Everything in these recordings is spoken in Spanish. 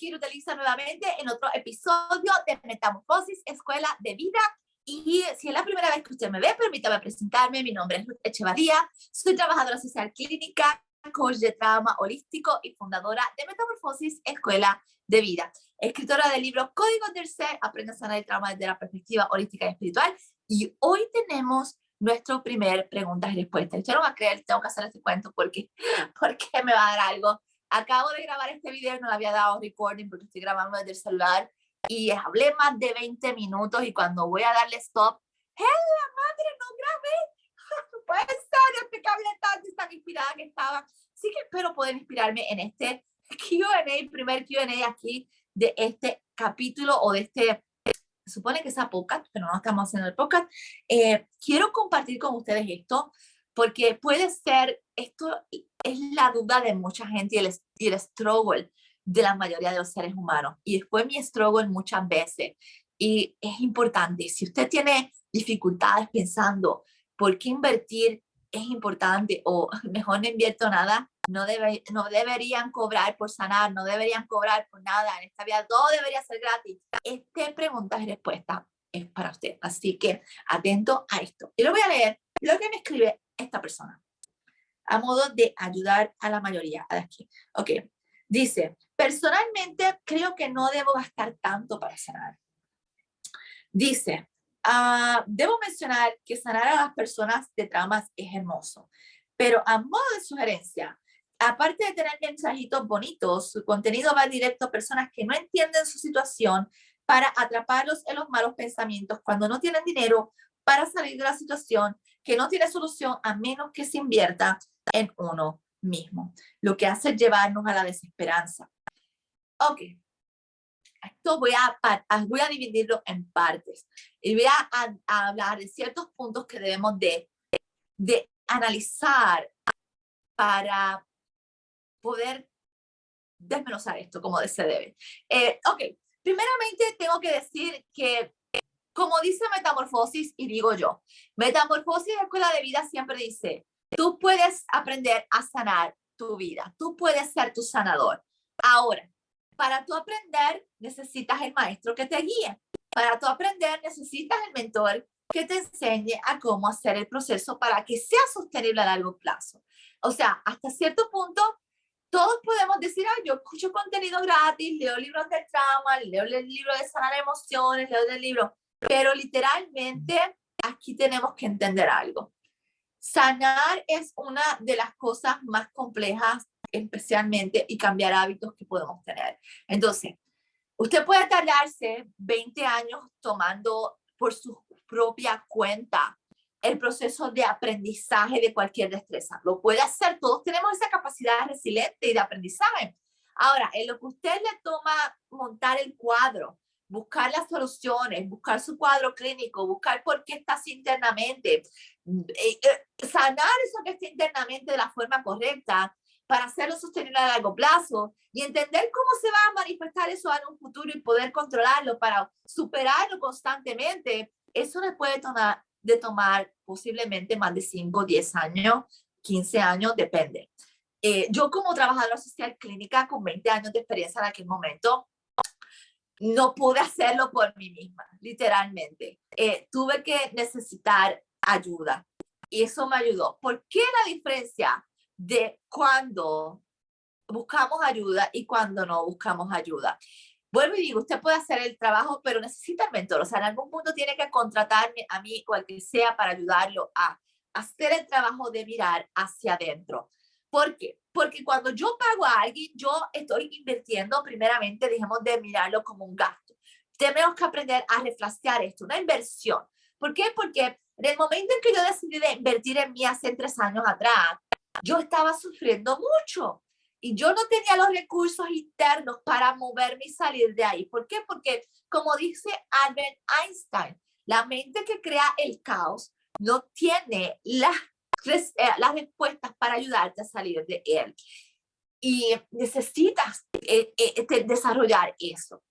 aquí Utiliza nuevamente en otro episodio de Metamorfosis, Escuela de Vida. Y si es la primera vez que usted me ve, permítame presentarme. Mi nombre es Ruth Echevarría, soy trabajadora social clínica, coach de trauma holístico y fundadora de Metamorfosis, Escuela de Vida. Escritora del libro Códigos del Ser, Aprende a sanar el trauma desde la perspectiva holística y espiritual. Y hoy tenemos nuestro primer preguntas y respuestas. Yo no voy a creer, tengo que hacer este cuento porque me va a dar algo. Acabo de grabar este video, no le había dado recording porque estoy grabando desde el celular y hablé más de 20 minutos y cuando voy a darle stop, ¡hey, la madre, no grabé! No puede ser, es que hablé tanto y tan inspirada que estaba. Así que espero poder inspirarme en este Q&A, primer Q&A aquí de este capítulo o de este, se supone que sea podcast, pero no estamos haciendo el podcast. Quiero compartir con ustedes esto porque puede ser, esto es la duda de mucha gente y el struggle de la mayoría de los seres humanos. Y después mi struggle muchas veces. Y es importante, si usted tiene dificultades pensando por qué invertir es importante o mejor no invierto nada, no deberían cobrar por sanar, no deberían cobrar por nada. En esta vida todo debería ser gratis. Este preguntas y respuestas es para usted. Así que atento a esto. Y lo voy a leer lo que me escribe esta persona a modo de ayudar a la mayoría de aquí. Ok, dice, personalmente creo que no debo gastar tanto para sanar. Dice, debo mencionar que sanar a las personas de traumas es hermoso, pero a modo de sugerencia, aparte de tener mensajitos bonitos, su contenido va directo a personas que no entienden su situación para atraparlos en los malos pensamientos cuando no tienen dinero para salir de la situación que no tiene solución a menos que se invierta en uno mismo, lo que hace llevarnos a la desesperanza. Ok, esto voy a dividirlo en partes y voy a hablar de ciertos puntos que debemos de analizar para poder desmenuzar esto como se debe. Ok, primeramente tengo que decir que como dice Metamorfosis y digo yo, Metamorfosis Escuela de Vida siempre dice, tú puedes aprender a sanar tu vida, tú puedes ser tu sanador. Ahora, para tú aprender necesitas el maestro que te guíe. Para tú aprender necesitas el mentor que te enseñe a cómo hacer el proceso para que sea sostenible a largo plazo. O sea, hasta cierto punto, todos podemos decir, yo escucho contenido gratis, leo libros de trauma, leo el libro de sanar emociones, leo el libro, pero literalmente aquí tenemos que entender algo. Sanar es una de las cosas más complejas, especialmente, y cambiar hábitos que podemos tener. Entonces, usted puede tardarse 20 años tomando por su propia cuenta el proceso de aprendizaje de cualquier destreza. Lo puede hacer, todos tenemos esa capacidad resiliente y de aprendizaje. Ahora, en lo que usted le toma montar el cuadro, buscar las soluciones, buscar su cuadro clínico, buscar por qué está así internamente, sanar eso que está internamente de la forma correcta para hacerlo sostenible a largo plazo y entender cómo se va a manifestar eso en un futuro y poder controlarlo para superarlo constantemente, eso le puede tomar posiblemente más de 5, 10 años, 15 años, depende. Yo como trabajadora social clínica con 20 años de experiencia en aquel momento, no pude hacerlo por mí misma, literalmente. Tuve que necesitar ayuda y eso me ayudó. ¿Por qué la diferencia de cuando buscamos ayuda y cuando no buscamos ayuda? Vuelvo y digo, usted puede hacer el trabajo, pero necesita el mentor. O sea, en algún punto tiene que contratarme a mí o al que sea para ayudarlo a hacer el trabajo de mirar hacia adentro. ¿Por qué? Porque cuando yo pago a alguien, yo estoy invirtiendo, primeramente, dejemos de mirarlo como un gasto. Tenemos que aprender a refrasear esto, una inversión. ¿Por qué? Porque en el momento en que yo decidí de invertir en mí hace 3 años atrás, yo estaba sufriendo mucho. Y yo no tenía los recursos internos para moverme y salir de ahí. ¿Por qué? Porque, como dice Albert Einstein, la mente que crea el caos no tiene las respuestas para ayudarte a salir de él. Y necesitas desarrollar eso.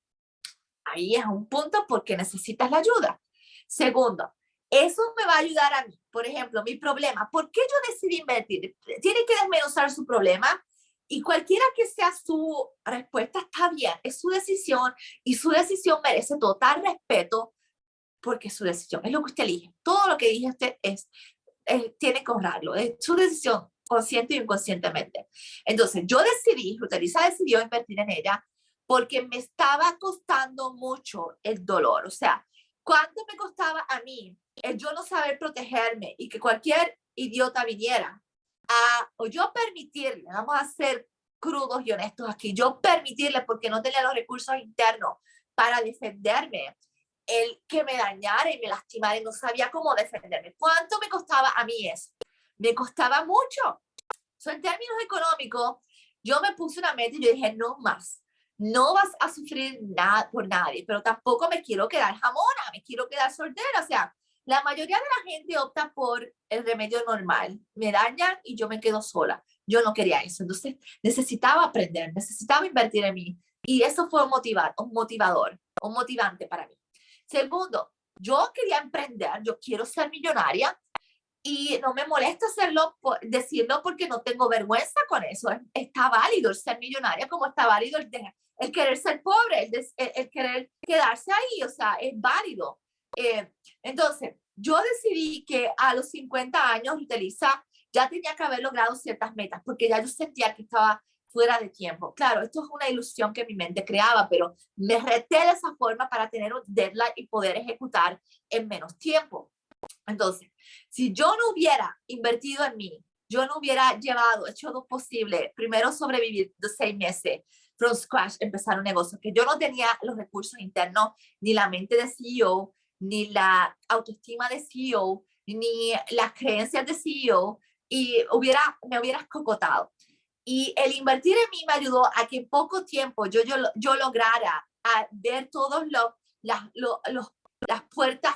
Ahí es un punto porque necesitas la ayuda. Segundo, eso me va a ayudar a mí. Por ejemplo, mi problema. ¿Por qué yo decidí invertir? Tiene que desmenuzar su problema Y cualquiera que sea su respuesta está bien, es su decisión y su decisión merece total respeto porque es su decisión, es lo que usted elige. Todo lo que elige usted tiene que honrarlo, es su decisión consciente y inconscientemente. Entonces yo decidí, Ruth Elisa decidió invertir en ella porque me estaba costando mucho el dolor. O sea, ¿cuánto me costaba a mí el yo no saber protegerme y que cualquier idiota viniera o yo permitirle, vamos a ser crudos y honestos aquí, yo permitirle porque no tenía los recursos internos para defenderme, el que me dañara y me lastimara y no sabía cómo defenderme? ¿Cuánto me costaba a mí eso? Me costaba mucho. So, en términos económicos, yo me puse una meta y yo dije, no más. No vas a sufrir nada por nadie, pero tampoco me quiero quedar jamona, me quiero quedar soltera. O sea, la mayoría de la gente opta por el remedio normal. Me dañan y yo me quedo sola. Yo no quería eso. Entonces, necesitaba aprender, necesitaba invertir en mí. Y eso fue un motivador, un motivante para mí. Segundo, yo quería emprender, yo quiero ser millonaria y no me molesta hacerlo, decirlo porque no tengo vergüenza con eso. Está válido el ser millonaria como está válido el querer ser pobre, el querer quedarse ahí, o sea, es válido. Entonces, yo decidí que a los 50 años, Elisa, ya tenía que haber logrado ciertas metas porque ya yo sentía que estaba fuera de tiempo. Claro, esto es una ilusión que mi mente creaba, pero me reté de esa forma para tener un deadline y poder ejecutar en menos tiempo. Entonces, si yo no hubiera invertido en mí, yo no hubiera hecho lo posible, primero sobrevivir de 6 meses, from scratch, empezar un negocio, que yo no tenía los recursos internos, ni la mente de CEO, ni la autoestima de CEO, ni las creencias de CEO, y me hubiera cocotado. Y el invertir en mí me ayudó a que en poco tiempo yo lograra a ver todos las puertas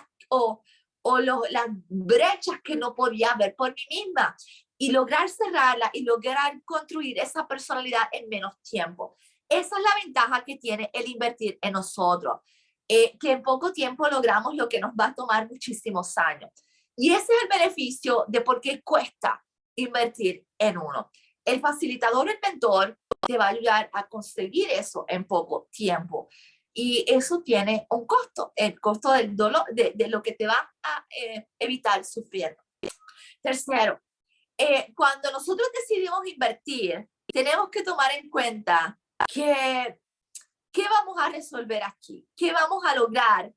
las brechas que no podía ver por mí misma y lograr cerrarla y lograr construir esa personalidad en menos tiempo. Esa es la ventaja que tiene el invertir en nosotros, que en poco tiempo logramos lo que nos va a tomar muchísimos años. Y ese es el beneficio de por qué cuesta invertir en uno. El facilitador, el mentor, te va a ayudar a conseguir eso en poco tiempo. Y eso tiene un costo, el costo del dolor, de lo que te va a evitar sufriendo. Tercero, cuando nosotros decidimos invertir, tenemos que tomar en cuenta que qué vamos a resolver aquí, qué vamos a lograr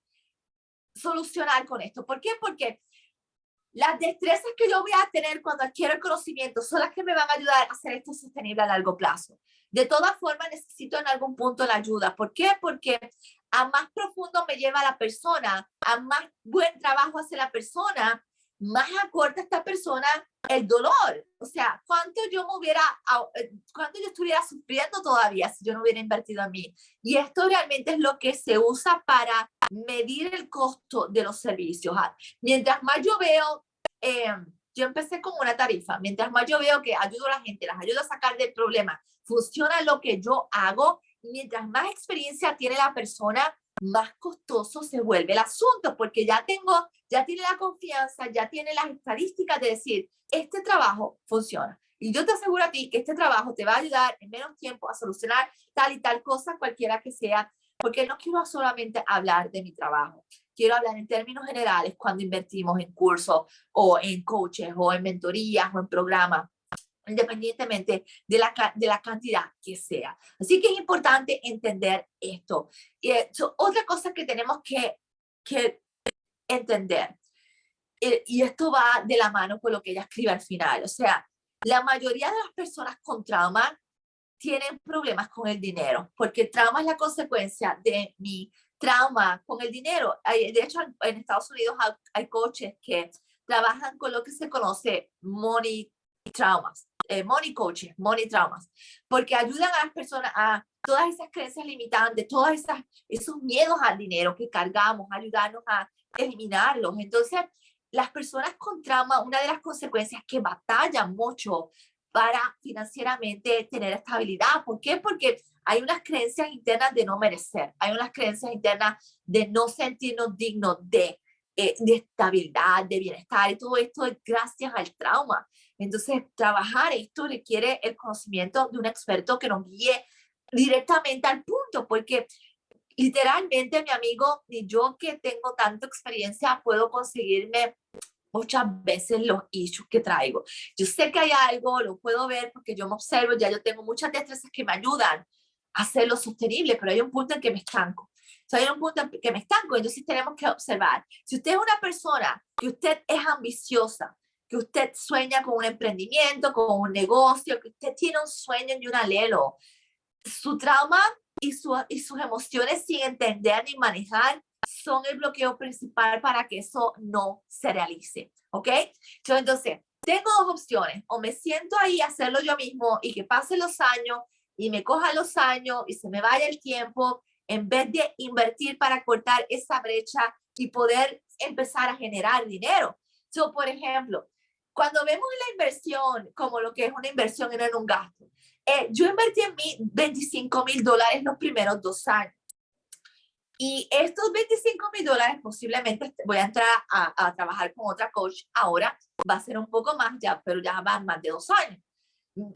solucionar con esto. ¿Por qué? Porque las destrezas que yo voy a tener cuando adquiero el conocimiento son las que me van a ayudar a hacer esto sostenible a largo plazo. De todas formas, necesito en algún punto la ayuda. ¿Por qué? Porque a más profundo me lleva la persona, a más buen trabajo hace la persona, más acorta esta persona el dolor. O sea, cuánto yo estuviera sufriendo todavía si yo no hubiera invertido en mí. Y esto realmente es lo que se usa para medir el costo de los servicios. Mientras más yo veo, yo empecé con una tarifa, mientras más yo veo que ayudo a la gente, las ayudo a sacar del problema, funciona lo que yo hago, mientras más experiencia tiene la persona, más costoso se vuelve el asunto, porque ya tiene la confianza, ya tiene las estadísticas de decir, este trabajo funciona. Y yo te aseguro a ti que este trabajo te va a ayudar en menos tiempo a solucionar tal y tal cosa, cualquiera que sea, porque no quiero solamente hablar de mi trabajo. Quiero hablar en términos generales cuando invertimos en cursos o en coaches o en mentorías o en programas, independientemente de la cantidad que sea. Así que es importante entender esto. Otra cosa que tenemos que entender, y esto va de la mano con lo que ella escribe al final, o sea, la mayoría de las personas con trauma tienen problemas con el dinero, porque el trauma es la consecuencia de mi trauma con el dinero. De hecho, en Estados Unidos hay coaches que trabajan con lo que se conoce money traumas, money coaches, money traumas, porque ayudan a las personas a todas esas creencias limitantes, esos miedos al dinero que cargamos, ayudarnos a eliminarlos. Entonces, las personas con trauma, una de las consecuencias que batallan mucho para financieramente tener estabilidad. ¿Por qué? Porque hay unas creencias internas de no merecer, hay unas creencias internas de no sentirnos dignos de estabilidad, de bienestar, y todo esto es gracias al trauma. Entonces, trabajar esto requiere el conocimiento de un experto que nos guíe directamente al punto, porque literalmente, mi amigo, y yo que tengo tanta experiencia, puedo conseguirme muchas veces los issues que traigo. Yo sé que hay algo, lo puedo ver porque yo me observo, ya yo tengo muchas destrezas que me ayudan a hacerlo sostenible, pero hay un punto en que me estanco. O sea, hay un punto en que me estanco, entonces tenemos que observar. Si usted es una persona que usted es ambiciosa, que usted sueña con un emprendimiento, con un negocio, que usted tiene un sueño y un anhelo, su trauma y sus emociones sin entender ni manejar son el bloqueo principal para que eso no se realice, ¿ok? Entonces, tengo dos opciones, o me siento ahí a hacerlo yo mismo y que pasen los años y me cojan los años y se me vaya el tiempo, en vez de invertir para cortar esa brecha y poder empezar a generar dinero. Por ejemplo, cuando vemos la inversión como lo que es una inversión y no en un gasto, yo invertí en mí $25,000 los primeros 2 años. Y estos $25,000 posiblemente voy a entrar a trabajar con otra coach ahora, va a ser un poco más ya, pero ya van más de 2 años.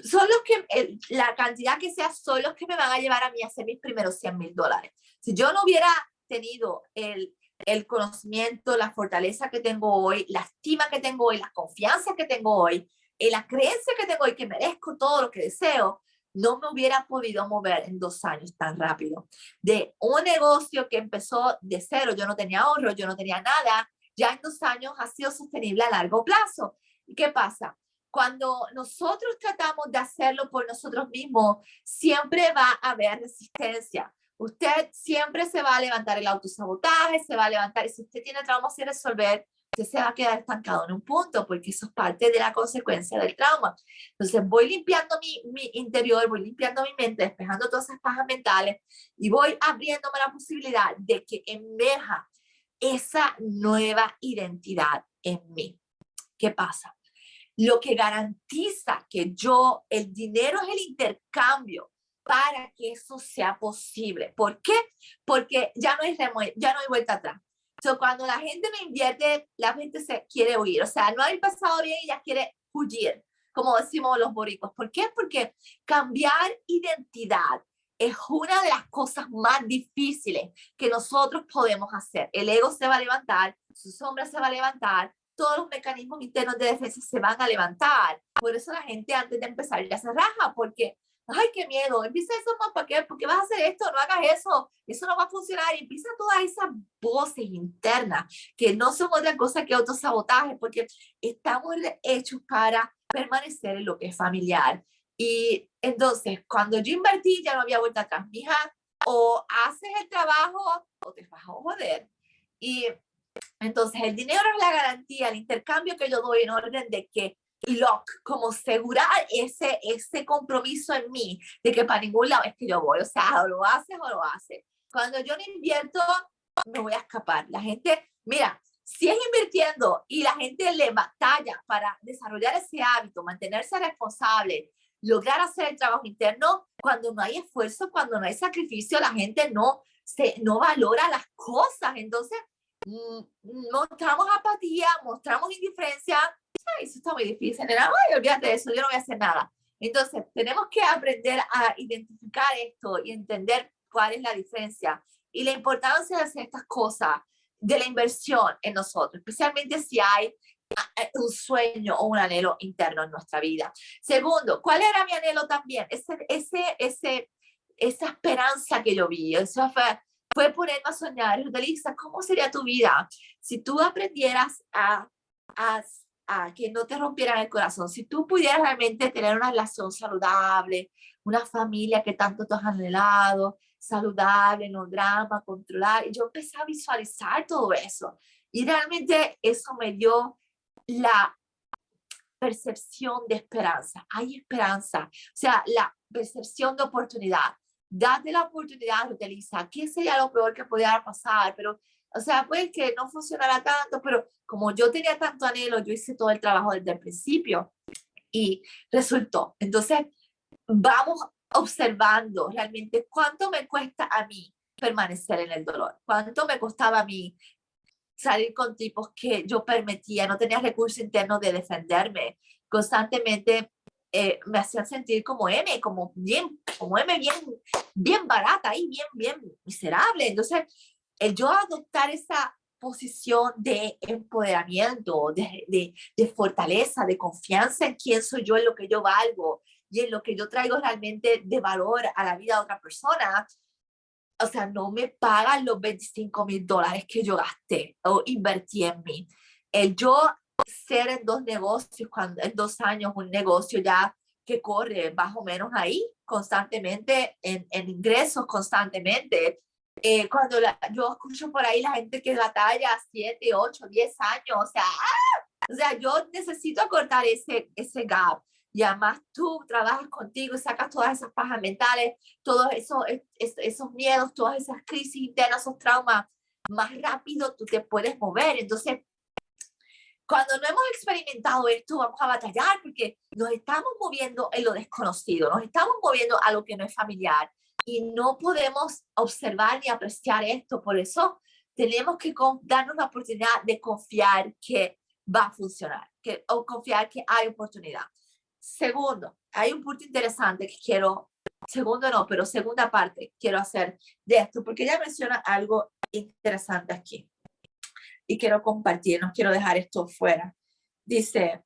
Son los que, la cantidad que sea, son los que me van a llevar a mí a hacer mis primeros $100,000. Si yo no hubiera tenido el conocimiento, la fortaleza que tengo hoy, la estima que tengo hoy, la confianza que tengo hoy, la creencia que tengo hoy que merezco todo lo que deseo, no me hubiera podido mover en 2 años tan rápido. De un negocio que empezó de cero, yo no tenía ahorro, yo no tenía nada, ya en 2 años ha sido sostenible a largo plazo. ¿Y qué pasa? Cuando nosotros tratamos de hacerlo por nosotros mismos, siempre va a haber resistencia. Usted siempre se va a levantar el autosabotaje, se va a levantar, y si usted tiene trauma sin resolver, usted se va a quedar estancado en un punto, porque eso es parte de la consecuencia del trauma. Entonces voy limpiando mi interior, voy limpiando mi mente, despejando todas esas pajas mentales, y voy abriéndome la posibilidad de que emerja esa nueva identidad en mí. ¿Qué pasa? Lo que garantiza que el dinero es el intercambio para que eso sea posible. ¿Por qué? Porque ya no hay vuelta atrás. Cuando la gente no invierte, la gente se quiere huir. O sea, no ha pasado bien y ya quiere huir, como decimos los boricos. ¿Por qué? Porque cambiar identidad es una de las cosas más difíciles que nosotros podemos hacer. El ego se va a levantar, su sombra se va a levantar, todos los mecanismos internos de defensa se van a levantar. Por eso la gente antes de empezar ya se raja, porque, ay, qué miedo, empieza eso más, ¿para qué? ¿Por qué vas a hacer esto? No hagas eso no va a funcionar. Y empiezan todas esas voces internas que no son otra cosa que autosabotaje, porque estamos hechos para permanecer en lo que es familiar. Y entonces, cuando yo invertí, ya no había vuelta atrás. Mija, o haces el trabajo o te vas a joder. Y entonces, el dinero es la garantía, el intercambio que yo doy en orden de que como asegurar ese compromiso en mí, de que para ningún lado es que yo voy, o sea, o lo haces o lo haces. Cuando yo no invierto, me voy a escapar. La gente, mira, si es invirtiendo y la gente le batalla para desarrollar ese hábito, mantenerse responsable, lograr hacer el trabajo interno, cuando no hay esfuerzo, cuando no hay sacrificio, la gente no valora las cosas. Entonces, mostramos apatía, mostramos indiferencia. Ay, eso está muy difícil, nena. Ay, olvídate de eso, yo no voy a hacer nada. Entonces, tenemos que aprender a identificar esto y entender cuál es la diferencia y la importancia de hacer estas cosas, de la inversión en nosotros, especialmente si hay un sueño o un anhelo interno en nuestra vida. Segundo, ¿cuál era mi anhelo también? Esa esperanza que yo vi, eso fue ponerme a soñar. Lisa, ¿cómo sería tu vida si tú aprendieras a que no te rompieran el corazón? Si tú pudieras realmente tener una relación saludable, una familia que tanto tú has anhelado, saludable, no drama, controlar. Y yo empecé a visualizar todo eso. Y realmente eso me dio la percepción de esperanza. Hay esperanza. O sea, la percepción de oportunidad. Date la oportunidad, utiliza. ¿Qué sería lo peor que pudiera pasar? Pero, o sea, pues que no funcionara tanto, pero como yo tenía tanto anhelo, yo hice todo el trabajo desde el principio y resultó. Entonces, vamos observando realmente cuánto me cuesta a mí permanecer en el dolor, cuánto me costaba a mí salir con tipos que yo permitía, no tenía recursos internos de defenderme, constantemente me hacían sentir como M bien barata y bien miserable. Entonces, el yo adoptar esa posición de empoderamiento, de fortaleza, de confianza en quién soy yo, en lo que yo valgo y en lo que yo traigo realmente de valor a la vida de otra persona, o sea, no me pagan los $25,000 que yo gasté o invertí en mí. El yo ser en 2 negocios, cuando en 2 años un negocio ya que corre más o menos ahí constantemente, en ingresos constantemente. Yo escucho por ahí la gente que batalla 7, 8, 10 años, o sea, yo necesito cortar ese gap. Y además tú trabajas contigo y sacas todas esas pajas mentales, todos esos miedos, todas esas crisis internas, esos traumas, más rápido tú te puedes mover. Entonces, cuando no hemos experimentado esto, vamos a batallar porque nos estamos moviendo en lo desconocido, nos estamos moviendo a lo que no es familiar y no podemos observar ni apreciar esto. Por eso tenemos que darnos la oportunidad de confiar que va a funcionar, o confiar que hay oportunidad. Segundo, hay un punto interesante que segunda parte quiero hacer de esto, porque ella menciona algo interesante aquí y quiero compartir, no quiero dejar esto fuera. Dice,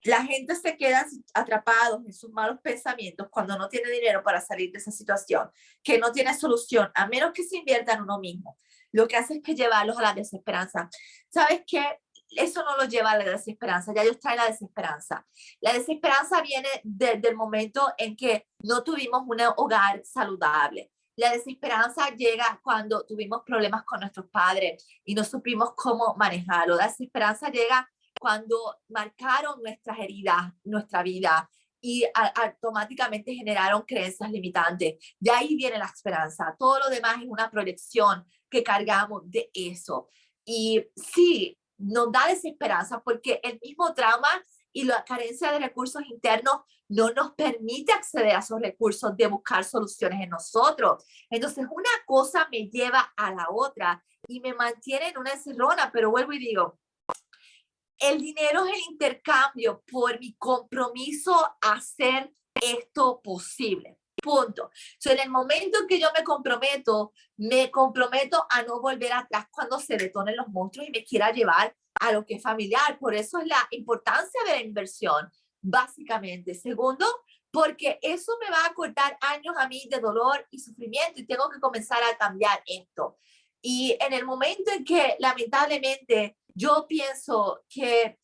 la gente se queda atrapados en sus malos pensamientos cuando no tiene dinero para salir de esa situación, que no tiene solución, a menos que se invierta en uno mismo. Lo que hace es que llevarlos a la desesperanza. ¿Sabes qué? Eso no los lleva a la desesperanza, ya ellos traen la desesperanza. La desesperanza viene del momento en que no tuvimos un hogar saludable. La desesperanza llega cuando tuvimos problemas con nuestros padres y no supimos cómo manejarlo. La desesperanza llega cuando marcaron nuestras heridas, nuestra vida, y automáticamente generaron creencias limitantes. De ahí viene la esperanza. Todo lo demás es una proyección que cargamos de eso. Y sí, nos da desesperanza porque el mismo trauma y la carencia de recursos internos no nos permite acceder a esos recursos de buscar soluciones en nosotros. Entonces, una cosa me lleva a la otra y me mantiene en una encerrona, pero vuelvo y digo, el dinero es el intercambio por mi compromiso a hacer esto posible. Punto. En el momento en que yo me comprometo a no volver atrás cuando se detonen los monstruos y me quiera llevar a lo que es familiar. Por eso es la importancia de la inversión, básicamente. Segundo, porque eso me va a cortar años a mí de dolor y sufrimiento y tengo que comenzar a cambiar esto. Y en el momento en que lamentablemente yo pienso que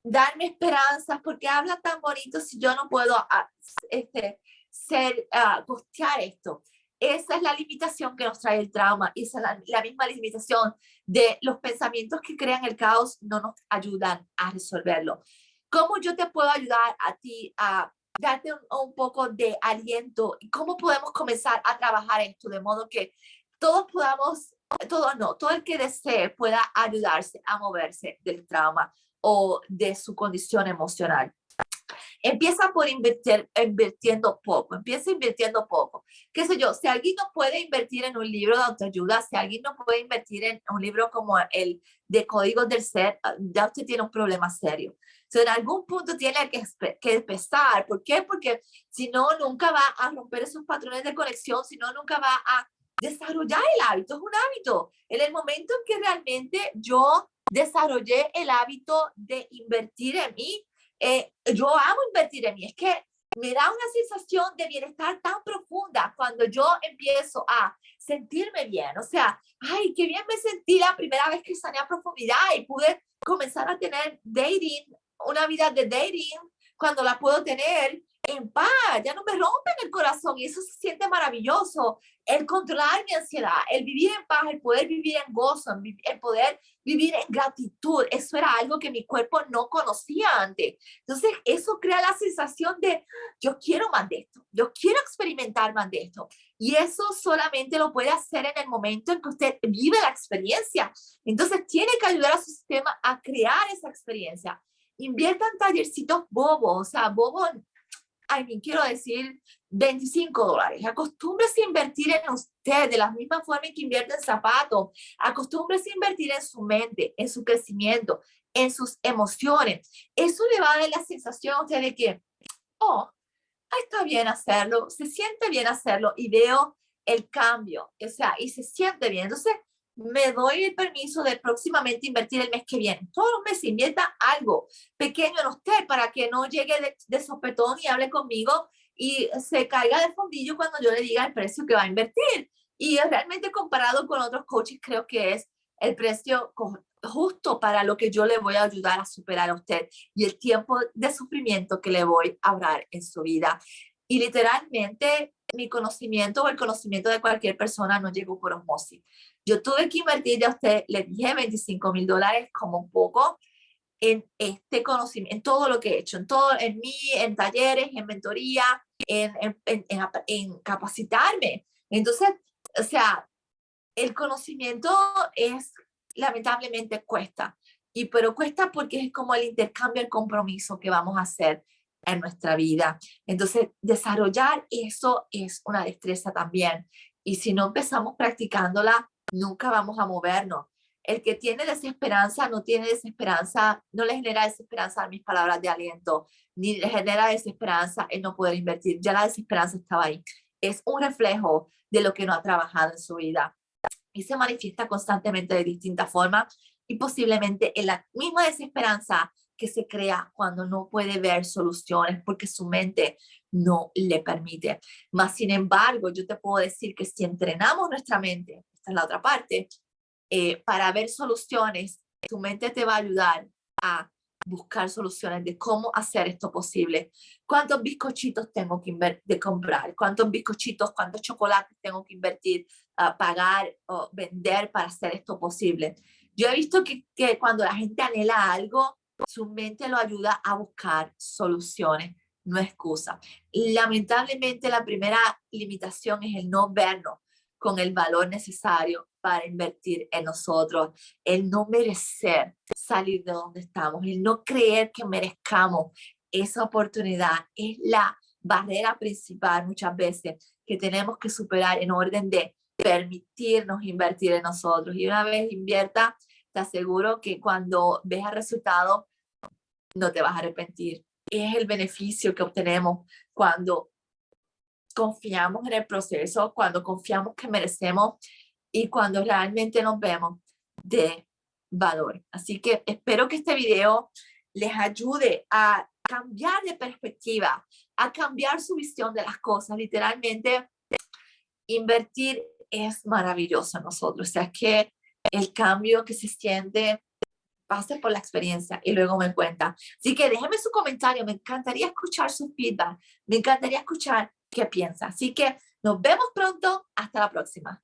darme esperanzas, porque habla tan bonito si yo no puedo costear esto. Esa es la limitación que nos trae el trauma y esa es la misma limitación de los pensamientos que crean el caos, no nos ayudan a resolverlo. ¿Cómo yo te puedo ayudar a ti a darte un poco de aliento y cómo podemos comenzar a trabajar esto de modo que todos podamos, todo el que desee pueda ayudarse a moverse del trauma o de su condición emocional? Empieza por invirtiendo poco, empieza invirtiendo poco. Qué sé yo, si alguien no puede invertir en un libro de autoayuda, si alguien no puede invertir en un libro como el de Códigos del Ser, ya usted tiene un problema serio. En algún punto tiene que empezar. ¿Por qué? Porque si no, nunca va a romper esos patrones de conexión, si no, nunca va a desarrollar el hábito. Es un hábito. En el momento en que realmente yo desarrollé el hábito de invertir en mí, yo amo invertir en mí, es que me da una sensación de bienestar tan profunda cuando yo empiezo a sentirme bien, o sea, ay, qué bien me sentí la primera vez que sané a profundidad y pude comenzar a tener dating, una vida de dating, cuando la puedo tener en paz, ya no me rompen el corazón y eso se siente maravilloso, el controlar mi ansiedad, el vivir en paz, el poder vivir en gozo, el poder vivir en gratitud, eso era algo que mi cuerpo no conocía antes. Entonces, eso crea la sensación de, yo quiero más de esto, yo quiero experimentar más de esto. Y eso solamente lo puede hacer en el momento en que usted vive la experiencia. Entonces, tiene que ayudar a su sistema a crear esa experiencia. Inviertan tallercitos bobos, o sea, bobos, quiero decir $25. Acostúmbrese a invertir en usted de la misma forma en que invierte en zapatos. Acostúmbrese a invertir en su mente, en su crecimiento, en sus emociones. Eso le va a dar la sensación a usted de que, oh, está bien hacerlo, se siente bien hacerlo y veo el cambio, o sea, y se siente bien. Entonces, me doy el permiso de próximamente invertir el mes que viene. Todos los meses invierta algo pequeño en usted para que no llegue de sopetón y hable conmigo y se caiga de fondillo cuando yo le diga el precio que va a invertir. Y realmente comparado con otros coaches, creo que es el precio justo para lo que yo le voy a ayudar a superar a usted y el tiempo de sufrimiento que le voy a ahorrar en su vida. Y literalmente mi conocimiento o el conocimiento de cualquier persona no llegó por osmosis. Yo tuve que invertir, ya a usted le dije, $25,000 como un poco en este conocimiento, en todo lo que he hecho, en todo, en mí, en talleres, en mentoría, en capacitarme. Entonces, o sea, el conocimiento es, lamentablemente cuesta, pero cuesta porque es como el intercambio, el compromiso que vamos a hacer en nuestra vida. Entonces, desarrollar eso es una destreza también. Y si no empezamos practicándola, nunca vamos a movernos. El que tiene desesperanza no tiene desesperanza, no le genera desesperanza a mis palabras de aliento, ni le genera desesperanza el no poder invertir. Ya la desesperanza estaba ahí. Es un reflejo de lo que no ha trabajado en su vida y se manifiesta constantemente de distintas formas y posiblemente en la misma desesperanza que se crea cuando no puede ver soluciones porque su mente no le permite. Más sin embargo, yo te puedo decir que si entrenamos nuestra mente, esta es la otra parte, para ver soluciones, tu mente te va a ayudar a buscar soluciones de cómo hacer esto posible. ¿Cuántos bizcochitos tengo que de comprar? ¿Cuántos bizcochitos, cuántos chocolates tengo que invertir, pagar o vender para hacer esto posible? Yo he visto que cuando la gente anhela algo, su mente lo ayuda a buscar soluciones, no excusa. Lamentablemente, la primera limitación es el no vernos con el valor necesario para invertir en nosotros, el no merecer salir de donde estamos, el no creer que merezcamos esa oportunidad es la barrera principal muchas veces que tenemos que superar en orden de permitirnos invertir en nosotros. Y una vez invierta, te aseguro que cuando veas el resultado, no te vas a arrepentir. Es el beneficio que obtenemos cuando confiamos en el proceso, cuando confiamos que merecemos y cuando realmente nos vemos de valor. Así que espero que este video les ayude a cambiar de perspectiva, a cambiar su visión de las cosas. Literalmente, invertir es maravilloso en nosotros. O sea, es que el cambio que se siente, pase por la experiencia y luego me cuenta. Así que déjenme su comentario, me encantaría escuchar su feedback, me encantaría escuchar qué piensa. Así que nos vemos pronto, hasta la próxima.